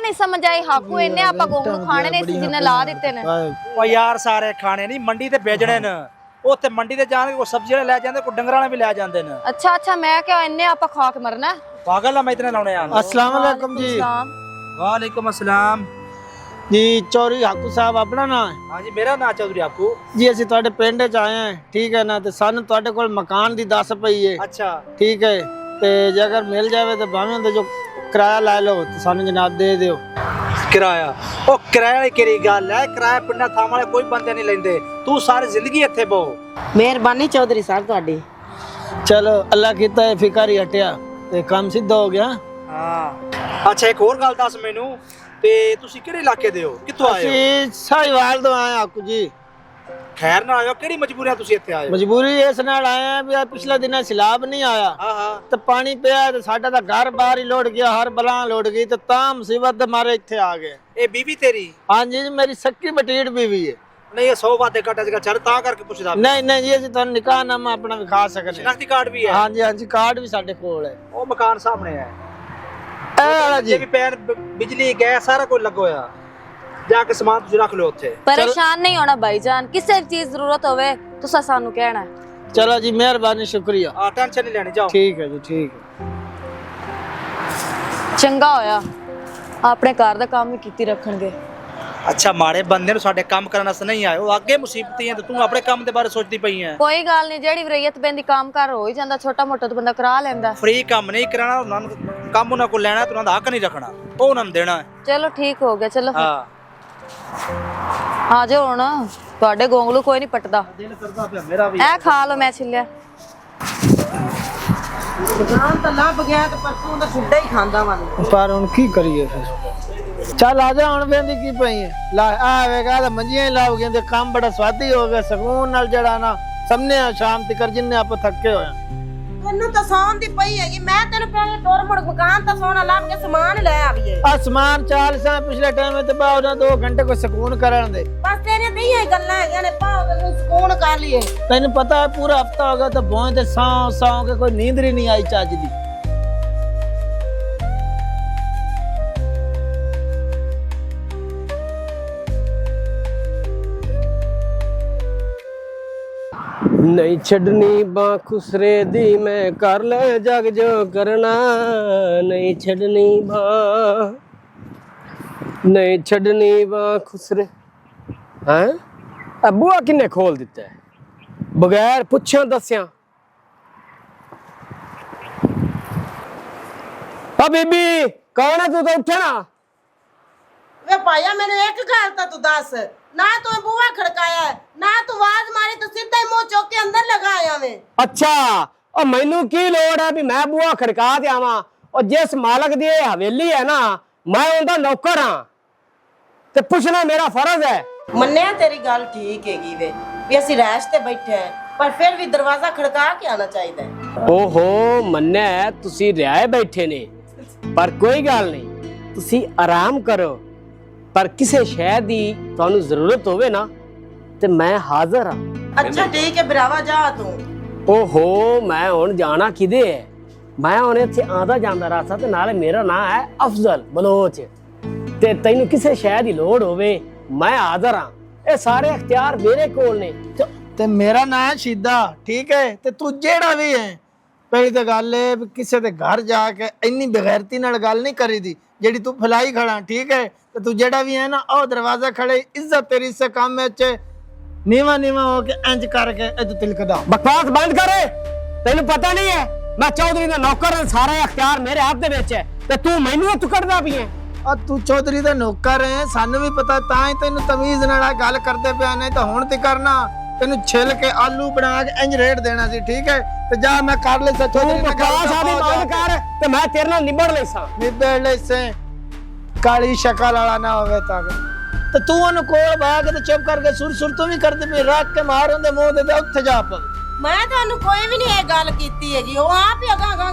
नहीं समझ आई हाकू इन्ने आपा गोंगलू खाने ने जिन्ने ला दिते ने ओ यार सारे खाने नहीं मंडी ते भेजने न ओथे मंडी ते जान को सब्जी ले जांदे को डंगरां भी ले जांदे न। अच्छा अच्छा मैं क्या इन्ने आपा खा के मरना पागल है मैं इतने लाने यार। अस्सलाम वालेकुम जी। वालेकुम अस्सलाम जी चौधरी हाकू साहब अपना नाम है? हाँ जी मेरा नाम चौधरी हाकू जी ਅਸੀਂ ਤੁਹਾਡੇ ਪਿੰਡ ਚ ਆਏ ਹਾਂ ਠੀਕ ਹੈ ਨਾ ਤੇ ਸਾਨੂੰ ਤੁਹਾਡੇ ਕੋਲ ਮਕਾਨ ਦੀ ਦੱਸ ਪਈ ਹੈ अच्छा ਠੀਕ ਹੈ ਤੇ ਜੇ ਅਗਰ ਮਿਲ ਜਾਵੇ ਤੇ ਭਾਵੇਂ ਉਹਦੇ ਜੋ ਕਿਰਾਇਆ ਲੈ ਲਓ ਤੇ ਸਾਨੂੰ ਜਨਾਬ ਦੇ ਦਿਓ। किराया ओ किराया की केरी गल है किराया पिंडा थां वाले कोई बंदे नहीं लेंदे तू सारी जिंदगी इत्थे बो। ਮਿਹਰਬਾਨੀ ਚੌਧਰੀ ਸਾਹਿਬ ਤੁਹਾਡੀ। ਚਲੋ ਅੱਲਾ ਕੀਤਾ ਹੈ ਫਿਕਰ ਹੀ ਹਟਿਆ ਤੇ ਕੰਮ ਸਿੱਧਾ ਹੋ ਗਿਆ। हाँ अच्छा एक और गल दस मैनू ते तुसी किहड़े इलाके दे हो कित्थों आए हो? ਅਸੀਂ ਸਾਹੀਵਾਲ ਤੋਂ ਆਏ ਹਾਕੂ ਜੀ। खैर ना आयो किहड़ी मजबूरी तुसी इत्थे आए हो? ਮਜਬੂਰੀ ਇਸ ਨਾਲ ਆਏ ਆ ਵੀ ਪਿਛਲੇ ਦਿਨਾਂ ਸੈਲਾਬ ਨਹੀਂ ਆਇਆ हाँ हाँ ਤੇ ਪਾਣੀ ਪਿਆ ਤੇ ਸਾਡਾ ਤਾਂ ਘਰ ਬਾਹਰ ਹੀ ਲੋੜ ਗਿਆ ਹਰ ਬਲਾਂ ਲੋੜ ਗਈ ਤੇ ਤਾਂ ਮੁਸੀਬਤ ਦੇ ਮਾਰੇ ਇੱਥੇ ਆ ਗਏ। ए बीवी तेरी ਹਾਂਜੀ ਜੀ ਮੇਰੀ ਸੱਕੀ ਬਟੀੜ ਬੀਵੀ ਹੈ। नहीं ये 100 बातें कट अजकल चल ता करके पुछदा ਨਹੀਂ ਨਹੀਂ ਜੀ ਅਸੀਂ ਤੁਹਾਨੂੰ ਨਿਕਾਹਨਾਮਾ ਆਪਣਾ ਵਿਖਾ ਸਕਦੇ ਹਾਂ। शनाख्ती कार्ड भी है ਹਾਂਜੀ ਹਾਂਜੀ ਕਾਰਡ ਵੀ ਸਾਡੇ ਕੋਲ ਹੈ। ओ मकान सामने है ਇਹ ਵਾਲਾ ये ਜੀ भी पैर बिजली गैस सारा कुछ लगो होया जाके सामान तुसी रख लो उत्थे। परेशान नहीं होना भाईजान किसी चीज जरूरत होवे तुसा सानू कहना है। ਚਲੋ ਜੀ ਮਿਹਰਬਾਨੀ ਸ਼ੁਕਰੀਆ। आ टेंशन नहीं लेनी जाओ। ਠੀਕ ਹੈ ਜੀ ਠੀਕ ਹੈ। चंगा होया अपने घर दा काम भी कीती रखणगे। अच्छा माड़े बंदे नु साडे काम करन वास्ते नहीं आए ओ आगे मुसीबत है तो तू अपने काम दे बारे सोचदी पई है। कोई गल नहीं जेड़ी वरीयत पैंदी काम कर हो ही जांदा छोटा मोटा तो बंदा करा लेंदा। फ्री काम नहीं कराना उन्हां नु काम उन्हां को लेना ते उन्हां दा हक नहीं रखना ओ उन्हां नु देना है। चलो ठीक हो गया चलो हां आ जाओ हुण ਤੁਹਾਡੇ ਗੋਂਗਲੂ ਕੋਈ ਨਹੀਂ ਪਟਦਾ। दिल करदा पे मेरा भी ਇਹ ਖਾ ਲਓ ਮੈਂ ਛਿੱਲਿਆ। ਦੁਕਾਨ ਤਾਂ ਲੱਭ ਗਿਆ ਤੇ ਪਰਸੋਂ ਦਾ ਛੁੱਡਾ ਹੀ ਖਾਂਦਾ ਵਾਂ। ਪਰ ਹੁਣ ਕੀ ਕਰੀਏ ਫਿਰ ਚੱਲ ਆ ਜਾ ਹੁਣ ਵੇਂਦੀ ਕੀ ਪਈ ਹੈ ਲਾ ਆਵੇਗਾ ਤਾਂ ਮੰਜੀਆਂ ਹੀ ਲਾਉ ਗਏ ਤੇ ਕੰਮ ਬੜਾ ਸਵਾਦੀ ਹੋ ਗਿਆ ਸਕੂਨ ਨਾਲ ਜਿਹੜਾ ਨਾ ਸਾਹਮਣੇ ਆ ਸ਼ਾਮ ਤੱਕ ਜਿੰਨੇ ਆਪਾਂ ਥੱਕੇ ਹੋਏ ਤੈਨੂੰ ਤਾਂ ਸੌਣ ਦੀ ਪਈ ਹੈਗੀ ਮੈਂ ਤੈਨੂੰ ਕਹਿੰਦਾ ਟੋਰ ਮੁੜ ਮਕਾਨ ਤਾਂ ਸੋਹਣਾ ਲੱਭ ਕੇ ਸਮਾਨ ਲੈ ਆਵੀਏ। ਆਸਮਾਨ ਚਾਲ ਸਾ ਪਿਛਲੇ ਟਾਈਮ ਤੇ ਬਾਅਦ 2 ਘੰਟੇ ਕੋਈ ਸਕੂਨ ਕਰਨ ਦੇ ਬਸ ਤੇਰੀਆਂ ਨਹੀਂ ਗੱਲਾਂ ਹੈਗੀਆਂ ਨੇ ਪਾਓ ਤੈਨੂੰ ਸਕੂਨ ਕਰ ਲਈਏ। ਤੈਨੂੰ ਪਤਾ ਹੈ ਪੂਰਾ ਹਫਤਾ ਹੋ ਗਿਆ ਤਾਂ ਭੋਂ ਤੇ ਸੌਂ ਕੇ ਕੋਈ ਨੀਂਦ ਹੀ ਨਹੀਂ ਆਈ ਚੱਜ ਦੀ। नहीं छड़नी बां खुसरे दी मैं कर ले जग जो करना नहीं छड़नी बां नहीं छड़नी बां खुसरे हैं बुआ किन्ने खोल दिता है बगैर पुछ्या दस्या। बीबी कौन है तू तो उठे ना ਵੇ ਭਾਇਆ ਮੈਨੂੰ ਇੱਕ ਗੱਲ ਤਾਂ ਤੂੰ ਦੱਸ ਨਾ ਤੂੰ ਬੂਹਾ ਖੜਕਾਇਆ ਨਾ ਤੂੰ ਆਵਾਜ਼ ਮਾਰੀ ਤੂੰ ਸਿੱਧਾ ਹੀ ਮੂੰਹ ਚੁੱਕ ਕੇ ਅੰਦਰ ਲਗਾ ਆਇਆ ਵੇਂ। अच्छा और मैनू की लोड़ है भी मैं बुआ खड़का दे आवा और जिस मालक दी हवेली है ना मैं उनका नौकर हाँ ते पुछना मेरा फर्ज है। ਮੰਨਿਆ ਤੇਰੀ ਗੱਲ ਠੀਕ ਹੈਗੀ ਵੇ ਵੀ ਅਸੀਂ ਰੈਸ਼ ਤੇ ਬੈਠੇ ਆ ਪਰ ਫਿਰ ਵੀ ਦਰਵਾਜ਼ਾ ਖੜਕਾ ਕੇ ਆਣਾ ਚਾਹੀਦਾ ਹੈ। ओहो मन्ने तुसी रियाए बैठे ने पर कोई गल नहीं तुसी आराम करो पर किसी शय दी तुहानू जरूरत होवे ना ते मैं हाजिर हाँ। ਅੱਛਾ ਠੀਕ ਹੈ ਭਰਾਵਾ ਜਾ ਤੂੰ। ओहो मैं हुण जाना किदे है मैं हुण इत्थे आंदा जांदा रहा सा ते नाले मेरा नाम है अफजल बलोच ते तैनू किसी शय दी लोड़ होवे मैं हाजिर हाँ। ये सारे इख्तियार मेरे कोल ने ਤੇ ਮੇਰਾ ਨਾਂ ਹੈ ਸ਼ੀਦਾ ਠੀਕ ਹੈ ਤੇ ਤੂੰ ਜਿਹੜਾ ਵੀ ਹੈ ਪਹਿਲੀ ਤਾਂ ਗੱਲ ਹੈ ਵੀ ਕਿਸੇ ਦੇ ਘਰ ਜਾ ਕੇ ਇੰਨੀ ਬੇਗੈਰਤੀ ਨਾਲ ਗੱਲ ਨਹੀਂ ਕਰੀਦੀ ਜਿਹੜੀ ਤੂੰ ਫਲਾਈ ਖੜਾ ਠੀਕ ਹੈ ਤੇ ਤੂੰ ਜਿਹੜਾ ਵੀ ਹੈ ਨਾ ਉਹ ਦਰਵਾਜ਼ਾ ਖੜੇ ਇੱਜ਼ਤ ਤੇਰੀ ਸੇ ਕੰਮ ਵਿੱਚ ਨੀਵਾ ਨੀਵਾ ਹੋ ਕੇ ਇੰਜ ਕਰਕੇ ਇਹ ਤਿਲਕਦਾ बकवास बंद करे तेन पता नहीं है मैं चौधरी का नौकर हाँ सारा इख्तियार मेरे हाथ दे विच है ते तू मैनू हत्थ कढ़दा पई है। ਆ ਤੂੰ ਚੌਧਰੀ ਦਾ ਨੌਕਰ ਹੈ ਸਾਨੂੰ ਵੀ ਪਤਾ ਤਾਂ ਹੀ ਤੈਨੂੰ ਤਮੀਜ਼ ਨਾਲ ਗੱਲ ਕਰਦੇ ਪਿਆ ਨਹੀਂ ਤਾਂ ਹੁਣ ਤੇ ਕਰਨਾ ਤੈਨੂੰ ਛਿਲ ਕੇ ਆਲੂ ਬਣਾ ਕੇ ਇੰਜ ਰੇਟ ਦੇਣਾ ਸੀ ਠੀਕ ਹੈ ਤੇ ਜਾ ਮੈਂ ਕਰ ਲੈ ਚੌਧਰੀ ਨਾਲ बकवास आदि बंद कर ते मैं तेरे नाल निबड़ लैसा ਨਿਬੜ ਲੈ ਸੇ ਕਾਲੀ ਸ਼ਕਲ ਵਾਲਾ ਨਾ ਹੋਵੇ ਤਾਂ ਤੇ ਤੂੰ ਉਹਨੂੰ ਕੋਲ ਬਹਿ ਕੇ ਤੇ ਚੁੱਪ ਕਰਕੇ ਸੁਰ ਤੂੰ ਵੀ ਕਰਦੇ ਪਈ ਰੱਖ ਕੇ ਮਾਰ ਉਹਦੇ ਮੂੰਹ ਤੇ ਉੱਥੇ ਜਾ ਪਵੇ। ਮੈਂ ਤੁਹਾਨੂੰ ਕੋਈ ਵੀ ਨਹੀਂ ਇਹ ਗੱਲ ਕੀਤੀ ਹੈਗੀ ਉਹ ਆਪ ਹੀ ਅਗਾ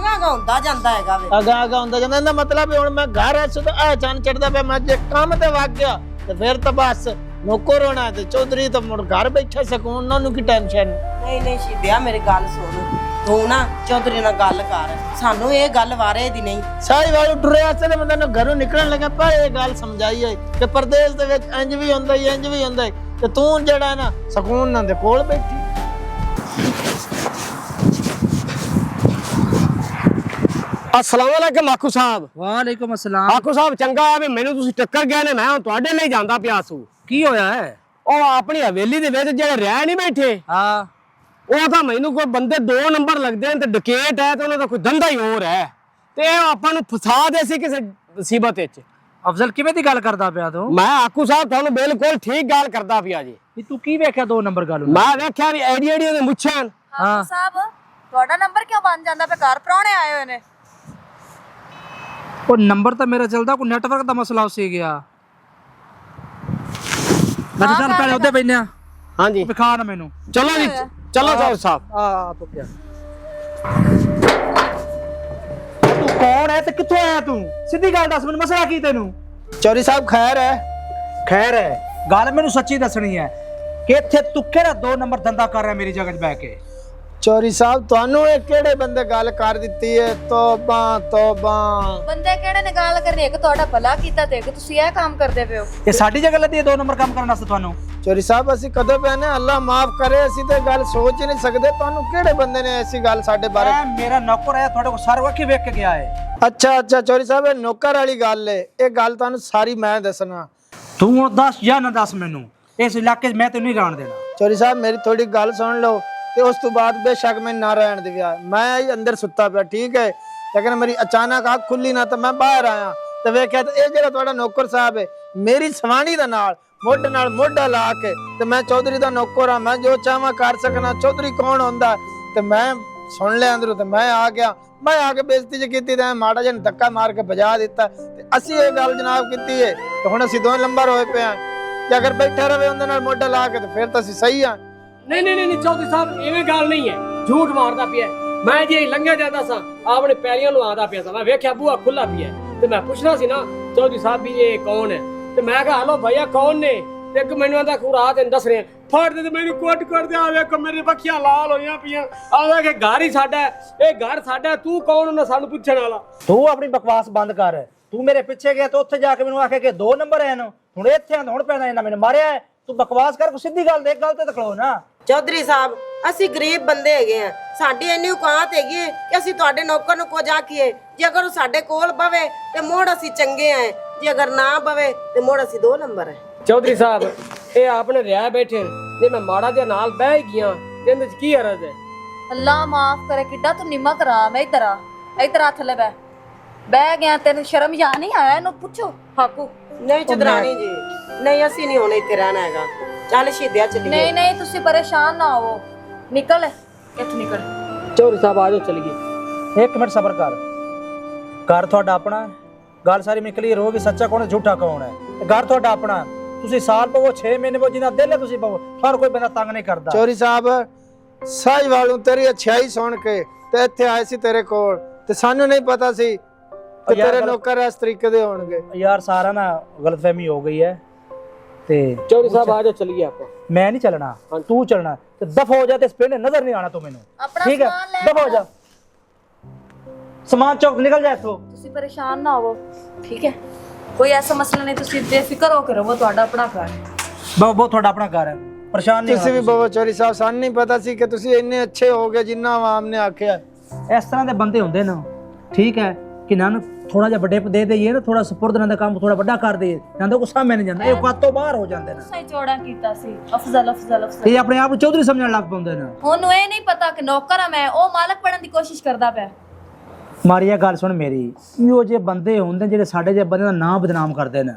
ਹੁੰਦਾ ਜਾਂਦਾ ਹੈਗਾ ਵੇ। ਅਗਾ ਹੁੰਦਾ ਜਾਂਦਾ ਇਹਦਾ ਮਤਲਬ ਹੁਣ ਮੈਂ ਘਰ ਐ ਸੋ ਤਾਂ ਚੰਨ ਚੜਦਾ ਪਿਆ ਮੈਂ ਜੇ ਕੰਮ ਤੇ ਵਗ ਗਿਆ ਤੇ ਫਿਰ ਤਾਂ ਬਸ ਨੌਕਰ ਹੋਣਾ ਤੇ ਚੌਧਰੀ ਤਾਂ ਮੁੜ ਘਰ ਬੈਠਾ ਸਕੂਨ ਉਹਨਾਂ ਨੂੰ ਕੀ ਟੈਨਸ਼ਨ। ਨਹੀਂ ਸ਼ੀਦਿਆ ਮੇਰੀ ਗੱਲ ਸੁਣ ਤੂੰ ਨਾ ਚੌਧਰੀ ਨਾਲ ਗੱਲ ਕਰ, ਸਾਨੂੰ ਇਹ ਗੱਲ ਵਾਰੇ ਦੀ ਨਹੀਂ। ਸਾਈ ਵਾਲੂ ਟੁਰਿਆ ਤੇ ਬੰਦੇ ਨੂੰ ਘਰੋਂ ਨਿਕਲਣ ਲੱਗਾ ਪਰ ਇਹ ਗੱਲ ਸਮਝਾਈ ਹੈ ਕਿ ਪਰਦੇਸ ਦੇ ਵਿੱਚ ਇੰਜ ਵੀ ਹੁੰਦਾ ਹੀ ਇੰਜ ਵੀ ਹੁੰਦਾ ਤੇ ਤੂੰ ਜਿਹੜਾ ਨਾ ਸਕੂਨ ਨਾਲ ਦੇ ਕੋਲ ਬੈਠੀ। अस्सलाम वालेकुम आकू साहब। ਵਾਲੇਕੁਮ ਅਸਲਾਮ। ਆਕੂ ਸਾਹਿਬ ਚੰਗਾ ਹੈ ਵੀ ਮੈਨੂੰ ਤੁਸੀਂ ਟੱਕਰ ਗਏ ਨੇ, ਮੈਂ ਹੁਣ ਤੁਹਾਡੇ ਲਈ ਜਾਂਦਾ ਪਿਆ ਸੂ। ਕੀ ਹੋਇਆ ਹੈ? ਉਹ ਆਪਣੀ ਹਵੇਲੀ ਦੇ ਵਿੱਚ ਜਿਹੜੇ ਰਹਿ ਨਹੀਂ ਬੈਠੇ, ਹਾਂ ਉਹ ਤਾਂ ਮੈਨੂੰ ਕੋਈ ਬੰਦੇ 2 ਨੰਬਰ ਲੱਗਦੇ ਨੇ ਤੇ ਡਕੇਟ ਹੈ ਤੇ ਉਹਨਾਂ ਦਾ ਕੋਈ ਧੰਦਾ ਹੀ ਹੋਰ ਹੈ ਤੇ ਉਹ ਆਪਾਂ ਨੂੰ ਫਸਾ ਦੇ ਸੀ ਕਿਸੇ ਮੁਸੀਬਤ ਵਿੱਚ। ਅਫਜ਼ਲ ਕਿਵੇਂ ਦੀ ਗੱਲ ਕਰਦਾ ਪਿਆ ਤੂੰ? ਮੈਂ ਆਕੂ ਸਾਹਿਬ ਤੁਹਾਨੂੰ ਬਿਲਕੁਲ ਠੀਕ ਗੱਲ ਕਰਦਾ ਪਿਆ ਜੀ। ਵੀ ਤੂੰ ਕੀ ਵੇਖਿਆ 2 ਨੰਬਰ ਗੱਲ? ਮੈਂ ਵੇਖਿਆ ਵੀ ਐਡੀ ਐਡੀ ਉਹਦੇ ਮੁੱਛਾਂ। ਹਾਂ ਸਾਹਿਬ ਤੁਹਾਡਾ ਨੰਬਰ ਕਿਉਂ ਬਣ ਜਾਂਦਾ ਪਿਆ? ਘਰ ਪ੍ਰਾਹੁਣੇ ਆਏ ਹੋਏ ਨੇ। ਉਹ ਨੰਬਰ ਤਾਂ ਮੇਰਾ ਚੱਲਦਾ, ਕੋਈ ਨੈਟਵਰਕ ਦਾ ਮਸਲਾ ਉਸੇ ਗਿਆ। ਮੈਂ ਚੱਲ ਪਹਿਲੇ ਉੱਤੇ ਬੈਠਿਆ। ਹਾਂਜੀ ਵਿਖਾ ਨਾ ਮੈਨੂੰ। ਚਲੋ ਜੀ ਚਲੋ ਸਾਹਿਬ। ਆ ਤੂੰ ਕਿਆ ਤੂੰ ਕੌਣ ਹੈ ਤੇ ਕਿੱਥੋਂ ਆਇਆ ਤੂੰ? ਸਿੱਧੀ ਗੱਲ ਦੱਸ ਮੈਨੂੰ, ਮਸਲਾ ਕੀ ਤੈਨੂੰ? ਚੌਧਰੀ ਸਾਹਿਬ ਖੈਰ ਹੈ? ਖੈਰ ਹੈ। ਗੱਲ ਮੈਨੂੰ ਸੱਚੀ ਦੱਸਣੀ ਹੈ ਕਿ ਇੱਥੇ ਤੂੰ ਕਿਹੜਾ 2 ਨੰਬਰ ਧੰਦਾ ਕਰ ਰਿਹਾ ਮੇਰੀ ਜਗ੍ਹਾ 'ਚ ਬਹਿ ਕੇ? ਚੌਧਰੀ ਸਾਹਿਬ ਤੁਹਾਨੂੰ ਇਹ ਕਿਹੜੇ ਬੰਦੇ ਗੱਲ ਕਰ ਦਿੱਤੀ ਹੈ? ਤੋਬਾ ਤੋਬਾ। ਬੰਦੇ ਕਿਹੜੇ ਨੇ ਗੱਲ ਕਰਨੀ? ਇੱਕ ਤੁਹਾਡਾ ਭਲਾ ਕੀਤਾ ਤੇ ਇੱਕ ਤੁਸੀਂ ਇਹ ਕੰਮ ਕਰਦੇ ਪਏ ਹੋ। ਇਹ ਸਾਡੀ ਜਗ੍ਹਾ ਲੱਦੀ ਹੈ 2 ਨੰਬਰ ਕੰਮ ਕਰਨ ਵਾਸਤੇ ਤੁਹਾਨੂੰ? ਚੌਧਰੀ ਸਾਹਿਬ ਅਸੀਂ ਕਦੋਂ ਪਹਿਨੇ ਅੱਲਾ ਮਾਫ ਕਰੇ, ਅਸੀਂ ਤੇ ਗੱਲ ਸੋਚ ਹੀ ਨਹੀਂ ਸਕਦੇ। ਤੁਹਾਨੂੰ ਕਿਹੜੇ ਬੰਦੇ ਨੇ ਐਸੀ ਗੱਲ ਸਾਡੇ ਬਾਰੇ? ਇਹ ਮੇਰਾ ਨੌਕਰ ਹੈ, ਤੁਹਾਡੇ ਕੋਲ ਸਾਰਾ ਵਕਤ ਵੇਖ ਕੇ ਗਿਆ ਹੈ। ਅੱਛਾ ਚੌਧਰੀ ਸਾਹਿਬ ਇਹ ਨੌਕਰ ਵਾਲੀ ਗੱਲ ਹੈ, ਇਹ ਗੱਲ ਤੁਹਾਨੂੰ ਸਾਰੀ ਮੈਂ ਦੱਸਣਾ। ਤੂੰ ਹੁਣ ਦੱਸ ਜਾਂ ਨਾ ਦੱਸ ਮੈਨੂੰ, ਇਸ ਇਲਾਕੇ 'ਚ ਮੈਂ ਤੈਨੂੰ ਨਹੀਂ ਰਹਿਣ ਦੇਣਾ। ਚੌਧਰੀ ਸਾਹਿਬ ਮੇਰੀ ਥੋੜੀ ਗੱਲ ਸੁਣ ਲਓ ਤੇ ਉਸ ਤੋਂ ਬਾਅਦ ਬੇਸ਼ੱਕ ਮੈਂ ਨਾ ਰਹਿਣ ਦਿਆ। ਮੈਂ ਹੀ ਅੰਦਰ ਸੁੱਤਾ ਪਿਆ, ਠੀਕ ਹੈ, ਲੇਕਿਨ ਮੇਰੀ ਅਚਾਨਕ ਅੱਖ ਖੁੱਲੀ ਨਾ ਤਾਂ ਮੈਂ ਬਾਹਰ ਆਇਆ ਤੇ ਵੇਖਿਆ ਤੇ ਇਹ ਜਿਹੜਾ ਤੁਹਾਡਾ ਨੌਕਰ ਸਾਹਿਬ ਹੈ ਮੇਰੀ ਸਵਾਣੀ ਦੇ ਨਾਲ ਮੋਢਾ ਲਾ ਕੇ ਤੇ ਮੈਂ ਚੌਧਰੀ ਦਾ ਨੌਕਰ ਆ, ਮੈਂ ਜੋ ਚਾਹਾਂ ਕਰ ਸਕਣਾ। ਚੌਧਰੀ ਕੌਣ ਹੁੰਦਾ? ਤੇ ਮੈਂ ਸੁਣ ਲਿਆ ਅੰਦਰੋਂ ਤੇ ਮੈਂ ਆ ਗਿਆ। ਮੈਂ ਆ ਕੇ ਬੇਇੱਜ਼ਤੀ ਚ ਕੀਤੀ ਤੇ ਮਾੜਾ ਜਿਹਾ ਧੱਕਾ ਮਾਰ ਕੇ ਭਜਾ ਦਿੱਤਾ ਤੇ ਅਸੀਂ ਇਹ ਗੱਲ ਜਨਾਬ ਕੀਤੀ ਹੈ ਤੇ ਹੁਣ ਅਸੀਂ 2 ਨੰਬਰ ਹੋਏ ਪਏ ਆ। ਜੇ ਅਗਰ ਬੈਠਾ ਰਵੇ ਉਹਦੇ ਨਾਲ ਮੋਢਾ ਲਾ ਕੇ ਤੇ ਫਿਰ ਤਾਂ ਅਸੀਂ ਸਹੀ ਆ। ਨਹੀਂ ਚੌਧਰੀ ਸਾਹਿਬ ਇਵੇਂ ਗੱਲ ਨਹੀਂ ਹੈ, ਝੂਠ ਮਾਰਦਾ ਪਿਆ। ਮੈਂ ਜੇ ਲੰਘਿਆ ਜਾਂਦਾ ਸਾਂ ਆਪਣੇ ਪੈਰੀਆਂ ਨੂੰ ਆਉਂਦਾ ਪਿਆ ਸਾਂ, ਮੈਂ ਵੇਖਿਆ ਬੂਹਾ ਖੁੱਲਾ ਪਿਆ ਤੇ ਮੈਂ ਪੁੱਛਣਾ ਸੀ ਨਾ ਚੌਧਰੀ ਸਾਹਿਬ ਵੀ ਇਹ ਕੌਣ ਹੈ ਤੇ ਮੈਂ ਕਿਹਾ ਹਲੋ ਭਈਆ ਕੌਣ ਨੇ? ਤੇ ਇੱਕ ਮੈਨੂੰ ਆਂਦਾ ਖੁਰਾ ਤੈਨੂੰ ਦੱਸ ਰਿਹਾ ਫੜ ਦੇ ਮੈਨੂੰ ਕੁੱਟ ਕਰਦੇ ਆ ਵੇਖੋ ਮੇਰੇ ਬੱਖੀਆਂ ਲਾਲ ਹੋਈਆਂ ਪਈਆਂ ਆਂਦਾ ਕਿ ਘਰ ਹੀ ਸਾਡਾ ਇਹ ਘਰ ਸਾਡਾ, ਤੂੰ ਕੌਣ ਉਹਨਾਂ ਸਾਨੂੰ ਪੁੱਛਣ ਵਾਲਾ? ਤੂੰ ਆਪਣੀ ਬਕਵਾਸ ਬੰਦ ਕਰ। ਤੂੰ ਮੇਰੇ ਪਿੱਛੇ ਗਿਆ ਤੇ ਉੱਥੇ ਜਾ ਕੇ ਮੈਨੂੰ ਆਖੇ ਕਿ 2 ਨੰਬਰ ਹੈ ਨਾ, ਹੁਣ ਇੱਥੇ ਆਂ ਹੁਣ ਪੈਣਾ ਇਹਨਾਂ ਮੈਨੂੰ ਮਾਰਿਆ ਹੈ। ਤੂੰ ਬਕਵਾਸ ਕਰ, ਕੋਈ ਸਿੱਧੀ ਗੱਲ ਦੇ, ਗੱਲ ਤੇ ਤਕੜੋ ਨਾ। ਚੌਧਰੀ ਸਾਹਿਬ ਅਸੀਂ ਗਰੀਬ ਬੰਦੇ ਹੈਗੇ ਆ, ਸਾਡੀ ਇੰਨੀ ਔਕਾਤ ਹੈਗੀ ਹੈ ਕਿ ਅਸੀਂ ਤੁਹਾਡੇ ਨੌਕਰ ਨੂੰ ਕੁਝ ਆਖੀਏ। ਜੇ ਅਗਰ ਉਹ ਸਾਡੇ ਕੋਲ ਬਵੇ ਤੇ ਮੋੜ ਅਸੀਂ ਚੰਗੇ ਆ, ਜੇ ਅਗਰ ਨਾ ਬਵੇ ਤੇ ਮੋੜ ਅਸੀਂ 2 ਨੰਬਰ ਹੈ। ਚੌਧਰੀ ਸਾਹਿਬ ਇਹ ਆਪਣੇ ਰਿਆ ਬੈਠੇ ਜੇ ਮੈਂ ਮਾੜਾ ਜਿਹਾ ਨਾਲ ਬਹਿ ਗਿਆ ਤੇ ਇਹਦੇ ਚ ਕੀ ਹਰਜ ਹੈ? ਅੱਲਾ ਮਾਫ ਕਰੇ ਕਿੱਡਾ ਤੂੰ ਨਿਮਕ ਰਾ। ਮੈਂ ਇਧਰ ਆ ਥੱਲੇ ਬਹਿ ਗਿਆ। ਤੈਨੂੰ ਸ਼ਰਮ ਜਾਂ ਨਹੀਂ ਆਇਆ? ਇਹਨੂੰ ਪੁੱਛੋ ਹਾਕੂ। ਨਹੀਂ ਚਦਰਾਣੀ ਜੀ, ਨਹੀਂ ਅਸੀਂ ਨਹੀਂ ਹੁਣ ਇੱਥੇ ਰਹਿਣਾ ਹੈਗਾ। ਚੱਲ ਸ਼ਹੀਦਿਆ ਚੱਲੀਏ। ਨਹੀਂ ਤੁਸੀਂ ਪਰੇਸ਼ਾਨ ਨਾ ਹੋਵੋ। ਨਿਕਲ ਇੱਥੋਂ ਨਿਕਲ। ਚੌਧਰੀ ਸਾਹਿਬ ਆ ਜਾਓ ਚਲੀਏ। 1 ਮਿੰਟ ਸਬਰ ਕਰ। ਘਰ ਤੁਹਾਡਾ ਆਪਣਾ, ਗੱਲ ਸਾਰੀ ਮੈਂ ਕਲੀਅਰ ਹੋ ਗਈ। ਸੱਚਾ ਕੌਣ ਹੈ ਝੂਠਾ ਕੌਣ ਹੈ? ਘਰ ਤੁਹਾਡਾ ਆਪਣਾ, ਤੁਸੀਂ ਸਾਲ ਪਵੋ 6 ਮਹੀਨੇ ਪਵੋ ਜਿੰਨਾ ਦਿਲ ਹੈ ਤੁਸੀਂ ਪਵੋ, ਹਰ ਕੋਈ ਬੰਦਾ ਤੰਗ ਨਹੀਂ ਕਰਦਾ। ਚੌਧਰੀ ਸਾਹਿਬ ਸਾਈ ਵਾਲੋਂ ਤੇਰੀ ਅੱਛਾਈ ਸੁਣ ਕੇ ਤੇ ਇੱਥੇ ਆਏ ਸੀ ਤੇਰੇ ਕੋਲ ਤੇ ਸਾਨੂੰ ਨਹੀਂ ਪਤਾ ਸੀ ਕਿ ਤੇਰੇ ਨੌਕਰ ਇਸ ਤਰੀਕੇ ਦੇ ਹੋਣਗੇ। ਯਾਰ ਸਾਰਾ ਨਾ ਗਲਤਫਹਿਮੀ ਹੋ ਗਈ ਹੈ ਤੇ ਚੌਧਰੀ ਸਾਹਿਬ ਆ ਜਾਓ ਚਲੀਏ ਆਪਾਂ। ਮੈਂ ਨਹੀਂ ਚੱਲਣਾ, ਤੂੰ ਚੱਲਣਾ ਤੇ ਦਫਾ ਹੋ ਜਾ ਤੇ ਇਸ ਪਿੰਡ ਨਜ਼ਰ ਨਹੀਂ ਆਣਾ ਤੂੰ ਮੈਨੂੰ, ਠੀਕ ਹੈ? ਦਫਾ ਹੋ ਜਾ, ਸਮਾਨ ਚੌਕ ਨਿਕਲ ਜਾ ਇੱਥੋਂ। ਤੁਸੀਂ ਪਰੇਸ਼ਾਨ ਨਾ ਹੋਵੋ, ਠੀਕ ਹੈ? ਕੋਈ ਐਸਾ ਮਸਲਾ ਨਹੀਂ, ਤੁਸੀਂ ਬੇਫਿਕਰ ਹੋ ਕੇ ਰਹੋ। ਤੁਹਾਡਾ ਆਪਣਾ ਘਰ ਹੈ। ਬਹੁਤ ਤੁਹਾਡਾ ਆਪਣਾ ਘਰ ਹੈ, ਪਰੇਸ਼ਾਨ ਨਹੀਂ ਤੁਸੀਂ ਵੀ ਬਹੁਤ ਚੌਧਰੀ ਸਾਹਿਬ ਸਾਨੂੰ ਨਹੀਂ ਪਤਾ ਸੀ ਕਿ ਤੁਸੀਂ ਇੰਨੇ ਅੱਛੇ ਹੋਗੇ ਜਿੰਨਾ ਆਵਾਮ ਨੇ ਆਖਿਆ। ਇਸ ਤਰ੍ਹਾਂ ਦੇ ਬੰਦੇ ਹੁੰਦੇ ਨਾ, ਠੀਕ ਹੈ ਕਿ ਨਾ ਥੋੜਾ ਜਿਹਾ ਵੱਡੇ ਦੇ ਦੇਈਏ ਨਾ, ਥੋੜਾ ਸਪੁਰਦ ਨਾਲ ਦਾ ਕੰਮ ਥੋੜਾ ਵੱਡਾ ਕਰ ਦੇਈਏ ਨਾ ਤਾਂ ਗੁੱਸਾ ਮੈਨ ਜਾਂਦਾ, ਇਹ ਔਕਾਤ ਤੋਂ ਬਾਹਰ ਹੋ ਜਾਂਦੇ ਨੇ। ਸਹੀ ਚੌੜਾ ਕੀਤਾ ਸੀ। ਅਫਜ਼ਲ ਇਹ ਆਪਣੇ ਆਪ ਨੂੰ ਚੌਧਰੀ ਸਮਝਣ ਲੱਗ ਪਾਉਂਦੇ ਨੇ। ਉਹਨੂੰ ਇਹ ਨਹੀਂ ਪਤਾ ਕਿ ਨੌਕਰ ਆ ਮੈਂ, ਉਹ ਮਾਲਕ ਬਣਨ ਦੀ ਕੋਸ਼ਿਸ਼ ਕਰਦਾ ਪਿਆ। ਮਾਰੀ ਇਹ ਗੱਲ ਸੁਣ ਮੇਰੀ, ਇਹੋ ਜਿਹੇ ਬੰਦੇ ਹੁੰਦੇ ਜਿਹੜੇ ਸਾਡੇ ਜਿਹੇ ਬੰਦੇ ਦਾ ਨਾਂ ਬਦਨਾਮ ਕਰਦੇ ਨੇ।